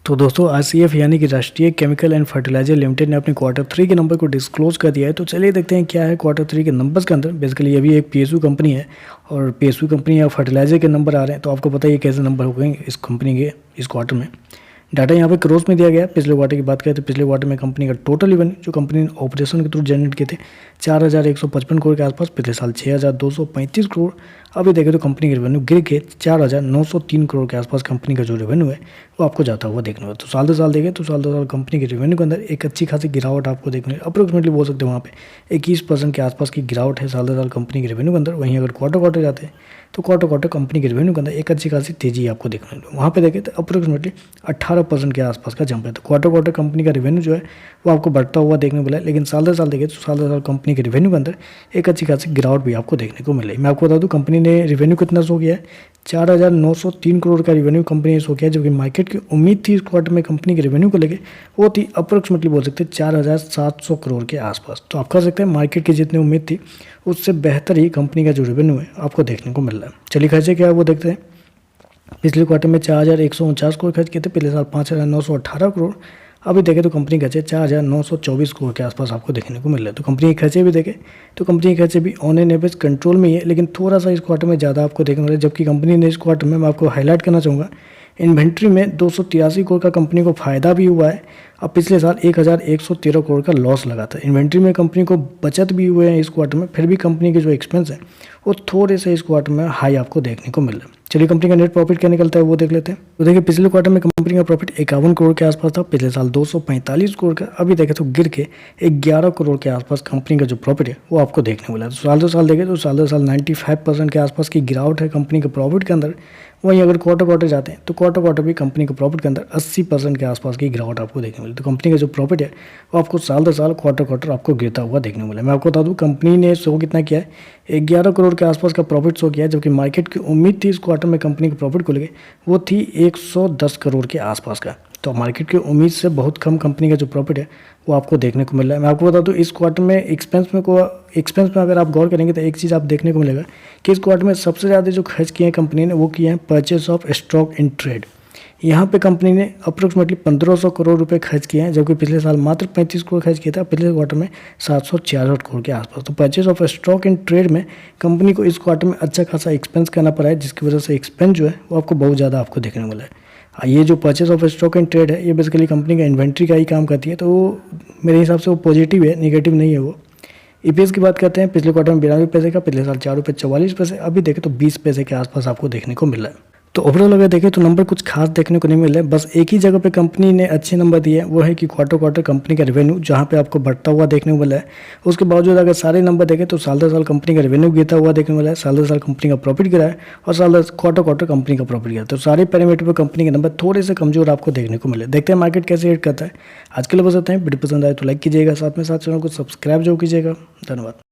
तो दोस्तों आरसीएफ यानी कि राष्ट्रीय केमिकल एंड फर्टिलाइजर लिमिटेड ने अपने क्वार्टर 3 के नंबर को डिस्क्लोज कर दिया है। तो चलिए देखते हैं क्या है क्वार्टर 3 के नंबर्स के अंदर। बेसिकली ये भी एक पीएसयू कंपनी है और पीएसयू कंपनी या फर्टिलाइजर के नंबर आ रहे हैं, तो आपको पता है कैसे नंबर हो गए इस कंपनी के इस क्वार्टर में। डाटा यहाँ पे क्रोस में दिया गया है। पिछले क्वार्टर की बात करें तो पिछले क्वार्टर में कंपनी का टोटल रेवेन्यू जो कंपनी ने ऑपरेशन के थ्रू जनरेट किए थे 4,155 करोड़ के आसपास, पिछले साल 6,235 करोड़। अभी देखें तो कंपनी का रेवेन्यू गिर के 4,903 करोड़ के आसपास कंपनी का जो रेवेन्यू है वो आपको जाता हुआ देखने को। तो साल दो साल देखें तो साल दो साल कंपनी के रेवेन्यू के अंदर एक अच्छी खासी गिरावट आपको देखने अप्रोक्सीमेटली बोल सकते हैं वहाँ पे 21% के आसपास की गिरावट है साल दो साल कंपनी के रेवेन्यू के अंदर। वहीं अगर क्वार्टर जाते हैं तो क्वार्टर कंपनी के रेवेन्यू के अंदर एक अच्छी खासी तेजी आपको देखने को। वहाँ पे देखें तो अप्रोक्सीमेटली 18% के आसपास का जंप है। तो क्वार्टर कंपनी का रेवेन्यू जो है वो आपको बढ़ता हुआ देखने को मिला है, लेकिन साल दर साल देखें तो साल दर साल कंपनी के रेवेन्यू के अंदर एक अच्छी खासी गिरावट भी आपको देखने को मिली। मैं आपको बता दूं कंपनी ने रेवेन्यू कितना शो किया है, 4,903 करोड़ का रेवेन्यू कंपनी ने शो किया, जबकि मार्केट की उम्मीद थी इस क्वार्टर में कंपनी के रेवेन्यू को लेके वो थी अप्रोक्सीमेटली बोल सकते हैं 4,700 करोड़ के आसपास। तो आप कह सकते हैं मार्केट की जितनी उम्मीद थी उससे बेहतर ही कंपनी का जो रेवेन्यू है आपको देखने को मिल रहा है। चलिए खर्चे क्या है वो देखते हैं। पिछले क्वार्टर में 4,149 करोड़ खर्च किए थे, पिछले साल 5,918 करोड़। अभी देखें तो कंपनी खर्चे 4,924 करोड़ के आसपास आपको देखने को मिल रहा है। तो कंपनी के खर्चे भी देखें तो कंपनी के खर्चे भी ऑन एन एवरेज कंट्रोल में ही है, लेकिन थोड़ा सा इस क्वार्टर में ज़्यादा आपको देखने को मिला है। जबकि कंपनी ने इस क्वार्टर में मैं आपको हाईलाइट करना चाहूँगा इन्वेंट्री में 283 करोड़ का कंपनी को फायदा भी हुआ है। अब पिछले साल 1,113 करोड़ का लॉस लगा था। इन्वेंट्री में कंपनी को बचत भी हुए हैं इस क्वार्टर में, फिर भी कंपनी के जो एक्सपेंस है वो थोड़े से इस क्वार्टर में हाई आपको देखने को मिल रहा है। चलिए कंपनी का नेट प्रॉफिट क्या निकलता है वो देख लेते हैं। तो देखिए पिछले क्वार्टर में कंपनी का प्रॉफिट 51 करोड़ के आसपास था, पिछले साल 245 करोड़ का। अभी देखें तो गिर के 11 करोड़ के आसपास कंपनी का जो प्रॉफिट है वो आपको देखने को मिला। तो साल दो साल देखें तो साल दो साल 95% के आसपास की गिरावट है कंपनी के प्रॉफिट के अंदर। वहीं अगर क्वार्टर जाते हैं तो क्वार्टर भी कंपनी के प्रॉफिट के अंदर 80% के आसपास की गिरावट आपको देखने को मिली। तो कंपनी का जो प्रॉफिट है वो आपको साल दर साल क्वार्टर आपको गिरता हुआ देखने को मिला। मैं आपको बता दूं कंपनी ने शो कितना किया है, 11 करोड़ के आसपास का प्रॉफिट शो किया है, जबकि मार्केट की उम्मीद थी इस क्वार्टर में कंपनी के प्रॉफिट को लेकर वो थी 110 करोड़ के आसपास का। तो मार्केट की उम्मीद से बहुत कम कंपनी का जो प्रॉफिट है वो आपको देखने को मिल रहा है। मैं आपको बता दूं इस क्वार्टर में एक्सपेंस में अगर आप गौर करेंगे तो एक चीज़ आप देखने को मिलेगा कि इस क्वार्टर में सबसे ज़्यादा जो खर्च किए हैं कंपनी ने वो किए हैं purchase of stock in trade. यहाँ पे कंपनी ने अप्रोक्सीमेटली 1,500 करोड़ रुपए खर्च किए हैं, जबकि पिछले साल मात्र 35 करोड़ खर्च किया था, पिछले क्वार्टर में 766 करोड़ के आसपास। तो purchase of stock in trade में कंपनी को इस क्वार्टर में अच्छा खासा एक्सपेंस करना पड़ा है, जिसकी वजह से एक्सपेंस जो है वो आपको बहुत ज़्यादा आपको देखने को मिला है। ये जो purchase of stock in trade है ये बेसिकली कंपनी का इन्वेंट्री का ही काम करती है, तो मेरे हिसाब से वो पॉजिटिव है, नेगेटिव नहीं है वो। ईपीएस की बात करते हैं, पिछले क्वार्टर में 92 पैसे का, पिछले साल 4,44 पैसे। अभी देखें तो 20 पैसे के आसपास आपको देखने को मिल रहा है। तो ओवरऑल अगर देखें तो नंबर कुछ खास देखने को नहीं मिल रहा है। बस एक ही जगह पे कंपनी ने अच्छे नंबर दिए हैं, वो है कि क्वार्टर कंपनी का रेवेन्यू जहाँ पे आपको बढ़ता हुआ देखने को मिला है। उसके बावजूद अगर सारे नंबर देखें तो साल दर साल कंपनी का रेवेन्यू गिरता हुआ देखने को मिला है, साल दर साल कंपनी का प्रॉफिट गिरा है और साल दर क्वार्टर कंपनी का प्रॉफिट गिरा। तो सारे पैरामीटर पर कंपनी के नंबर थोड़े से कमजोर आपको देखने को मिले। देखते हैं मार्केट कैसे रेट करता है। आज के लिए बस इतना ही। वीडियो पसंद आए तो लाइक कीजिएगा, साथ में साथ चैनल को सब्सक्राइब जरूर कीजिएगा। धन्यवाद।